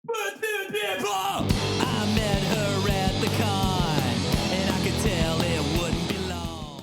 I met her at the con, and I could tell it wouldn't be long.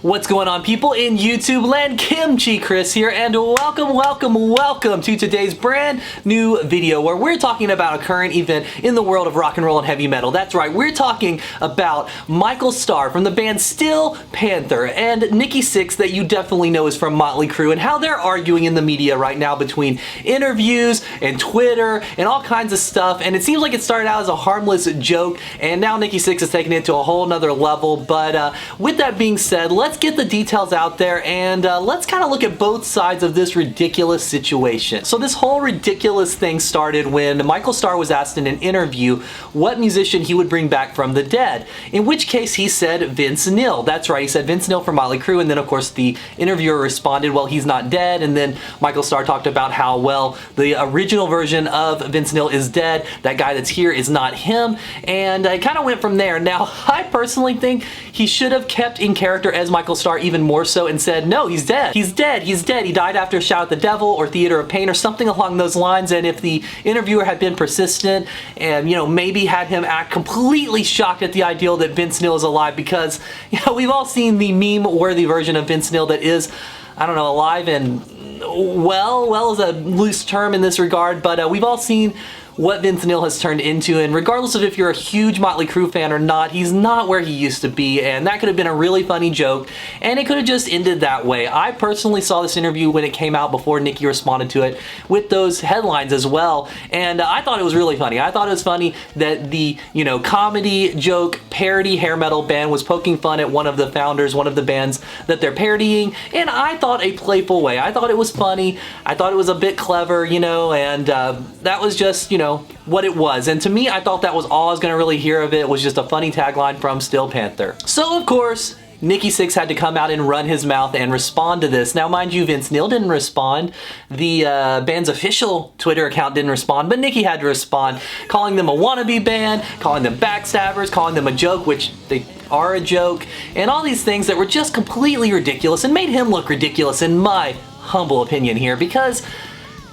What's going on, people in YouTube land? KimchiChris here, and welcome to today's brand new video where we're talking about a current event in the world of rock and roll and heavy metal. That's right, we're talking about Michael Starr from the band Steel Panther and Nikki Sixx, that you definitely know is from Motley Crue, and how they're arguing in the media right now between interviews and Twitter and all kinds of stuff. And it seems like it started out as a harmless joke, and now Nikki Sixx is taking it to a whole nother level. But with that being said, let's get the details out there, and let's kind of look at both sides of this ridiculous situation. So this whole ridiculous thing started when Michael Starr was asked in an interview what musician he would bring back from the dead, in which case he said Vince Neil. That's right, he said Vince Neil from Motley Crue, and then of course the interviewer responded, well, he's not dead. And then Michael Starr talked about how, well, the original version of Vince Neil is dead, that guy that's here is not him, and it kind of went from there. Now, I personally think he should have kept in character as Michael Starr even more so and said, no, he's dead. He's dead. He's dead. He died after Shout at the Devil or Theater of Pain or something along those lines. And if the interviewer had been persistent and, you know, maybe had him act completely shocked at the idea that Vince Neil is alive, because, you know, we've all seen the meme-worthy version of Vince Neil that is, I don't know, alive and well is a loose term in this regard, but we've all seen what Vince Neil has turned into, and regardless of if you're a huge Motley Crue fan or not, he's not where he used to be, and that could have been a really funny joke, and it could have just ended that way. I personally saw this interview when it came out before Nikki responded to it with those headlines as well, and I thought it was really funny. I thought it was funny that the, you know, comedy joke parody hair metal band was poking fun at one of the founders, one of the bands that they're parodying, and I thought a playful way. I thought it was funny. I thought it was a bit clever, you know, and that was just, you know, what it was. And to me, I thought that was all I was going to really hear of it, was just a funny tagline from Steel Panther. So of course, Nikki Sixx had to come out and run his mouth and respond to this. Now, mind you, Vince Neil didn't respond. The band's official Twitter account didn't respond, but Nikki had to respond, calling them a wannabe band, calling them backstabbers, calling them a joke, which they are a joke, and all these things that were just completely ridiculous and made him look ridiculous, in my humble opinion here, because,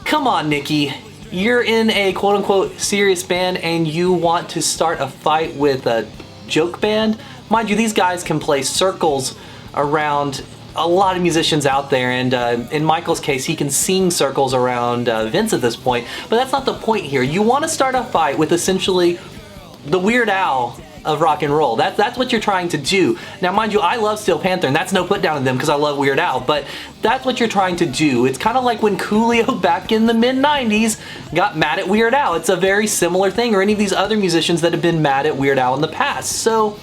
come on, Nikki. You're in a quote-unquote serious band and you want to start a fight with a joke band? Mind you, these guys can play circles around a lot of musicians out there, and in Michael's case, he can sing circles around Vince at this point, but that's not the point here. You want to start a fight with essentially the Weird Al of rock and roll. That's what you're trying to do. Now, mind you, I love Steel Panther, and that's no put down on them because I love Weird Al, but that's what you're trying to do. It's kind of like when Coolio back in the mid-90s got mad at Weird Al. It's a very similar thing, or any of these other musicians that have been mad at Weird Al in the past. So,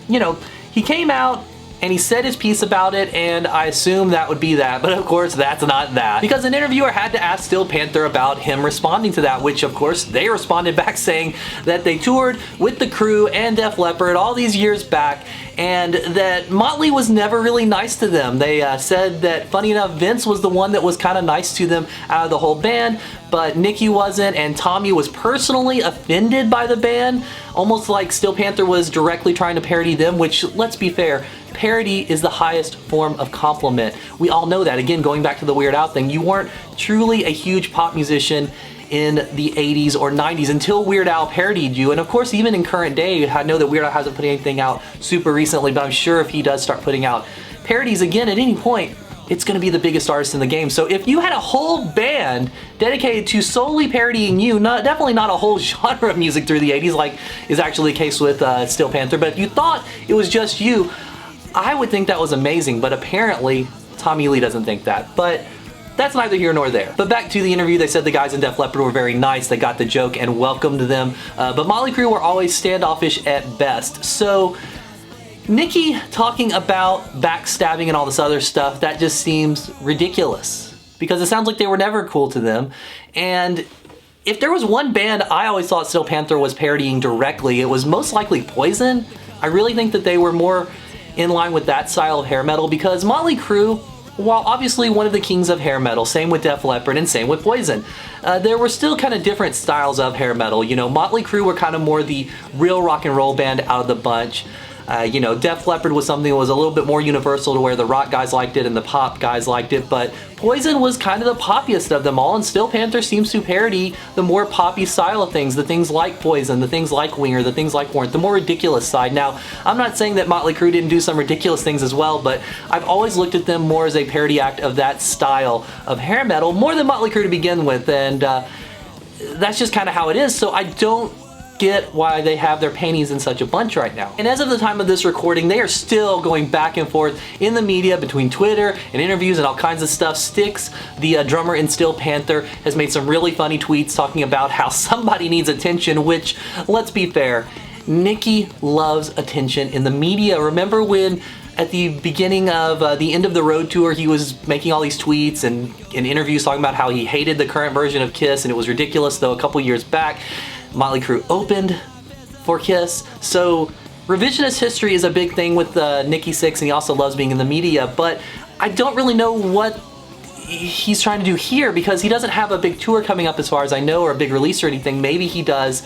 you know, he came out and he said his piece about it, and I assume that would be that, but of course that's not that, because an interviewer had to ask Steel Panther about him responding to that, which of course they responded back saying that they toured with the Crue and Def Leppard all these years back, and that Motley was never really nice to them. They said that, funny enough, Vince was the one that was kind of nice to them out of the whole band, but Nikki wasn't, and Tommy was personally offended by the band, almost like Steel Panther was directly trying to parody them, which, let's be fair, parody is the highest form of compliment. We all know that. Again, going back to the Weird Al thing, you weren't truly a huge pop musician in the 80s or 90s until Weird Al parodied you, and of course even in current day, I know that Weird Al hasn't put anything out super recently, but I'm sure if he does start putting out parodies again at any point, it's going to be the biggest artist in the game. So if you had a whole band dedicated to solely parodying you, definitely not a whole genre of music through the 80s like is actually the case with Steel Panther, but if you thought it was just you, I would think that was amazing, but apparently Tommy Lee doesn't think that. But that's neither here nor there. But back to the interview, they said the guys in Def Leppard were very nice, they got the joke and welcomed them, but Motley Crue were always standoffish at best. So Nikki talking about backstabbing and all this other stuff, that just seems ridiculous, because it sounds like they were never cool to them. And if there was one band I always thought Steel Panther was parodying directly, it was most likely Poison. I really think that they were more in line with that style of hair metal, because Motley Crue, while obviously one of the kings of hair metal, same with Def Leppard and same with Poison, there were still kind of different styles of hair metal. You know, Motley Crue were kind of more the real rock and roll band out of the bunch. You know, Def Leppard was something that was a little bit more universal to where the rock guys liked it and the pop guys liked it, but Poison was kind of the poppiest of them all, and Still Panther seems to parody the more poppy style of things, the things like Poison, the things like Winger, the things like Warrant, the more ridiculous side. Now, I'm not saying that Motley Crue didn't do some ridiculous things as well, but I've always looked at them more as a parody act of that style of hair metal, more than Motley Crue to begin with, and that's just kind of how it is, so I don't get why they have their panties in such a bunch right now. And as of the time of this recording, they are still going back and forth in the media between Twitter and interviews and all kinds of stuff. Styx, the drummer in Still Panther, has made some really funny tweets talking about how somebody needs attention, which, let's be fair, Nikki loves attention in the media. Remember when at the beginning of the End of the Road tour, he was making all these tweets and in interviews talking about how he hated the current version of Kiss and it was ridiculous, though a couple years back Motley Crue opened for Kiss. So revisionist history is a big thing with Nikki Sixx, and he also loves being in the media, but I don't really know what he's trying to do here because he doesn't have a big tour coming up as far as I know, or a big release or anything. Maybe he does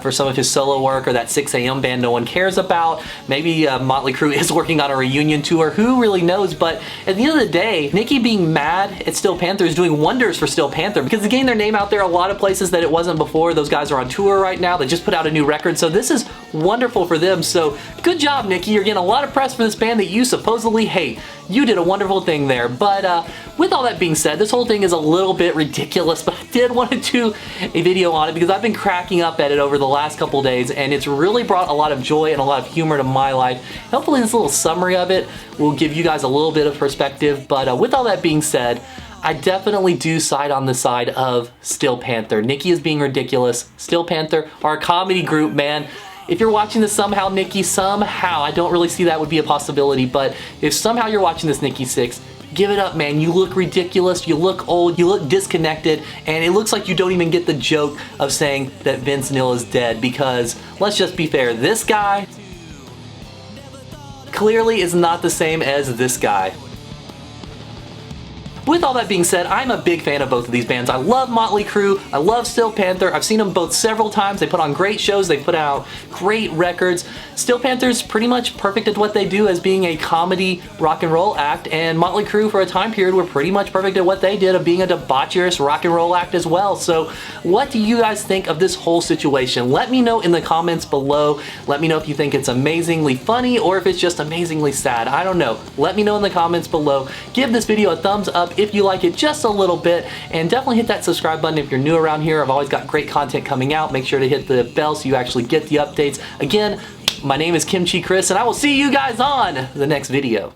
for some of his solo work, or that 6 a.m. band no one cares about. Maybe Motley Crue is working on a reunion tour. Who really knows? But at the end of the day, Nikki being mad at Still Panther is doing wonders for Still Panther because they're getting their name out there a lot of places that it wasn't before. Those guys are on tour right now. They just put out a new record, so this is wonderful for them. So good job, Nikki. You're getting a lot of press for this band that you supposedly hate. You did a wonderful thing there. But with all that being said, this whole thing is a little bit ridiculous, but I did want to do a video on it because I've been cracking up at it over the last couple days, and it's really brought a lot of joy and a lot of humor to my life. Hopefully this little summary of it will give you guys a little bit of perspective. But with all that being said, I definitely do side on the side of Still Panther. Nikki is being ridiculous. Still Panther are a comedy group, man. If you're watching this somehow, Nikki, somehow, I don't really see that would be a possibility, but if somehow you're watching this, Nikki Sixx, give it up, man. You look ridiculous, you look old, you look disconnected, and it looks like you don't even get the joke of saying that Vince Neil is dead, because let's just be fair, this guy clearly is not the same as this guy. With all that being said, I'm a big fan of both of these bands. I love Motley Crue, I love Still Panther. I've seen them both several times. They put on great shows, they put out great records. Still Panther's pretty much perfect at what they do as being a comedy rock and roll act, and Motley Crue for a time period were pretty much perfect at what they did of being a debaucherous rock and roll act as well. So what do you guys think of this whole situation? Let me know in the comments below. Let me know if you think it's amazingly funny or if it's just amazingly sad. I don't know. Let me know in the comments below. Give this video a thumbs up if you like it just a little bit, and definitely hit that subscribe button if you're new around here. I've always got great content coming out. Make sure to hit the bell so you actually get the updates. Again, my name is KimchiChris, and I will see you guys on the next video.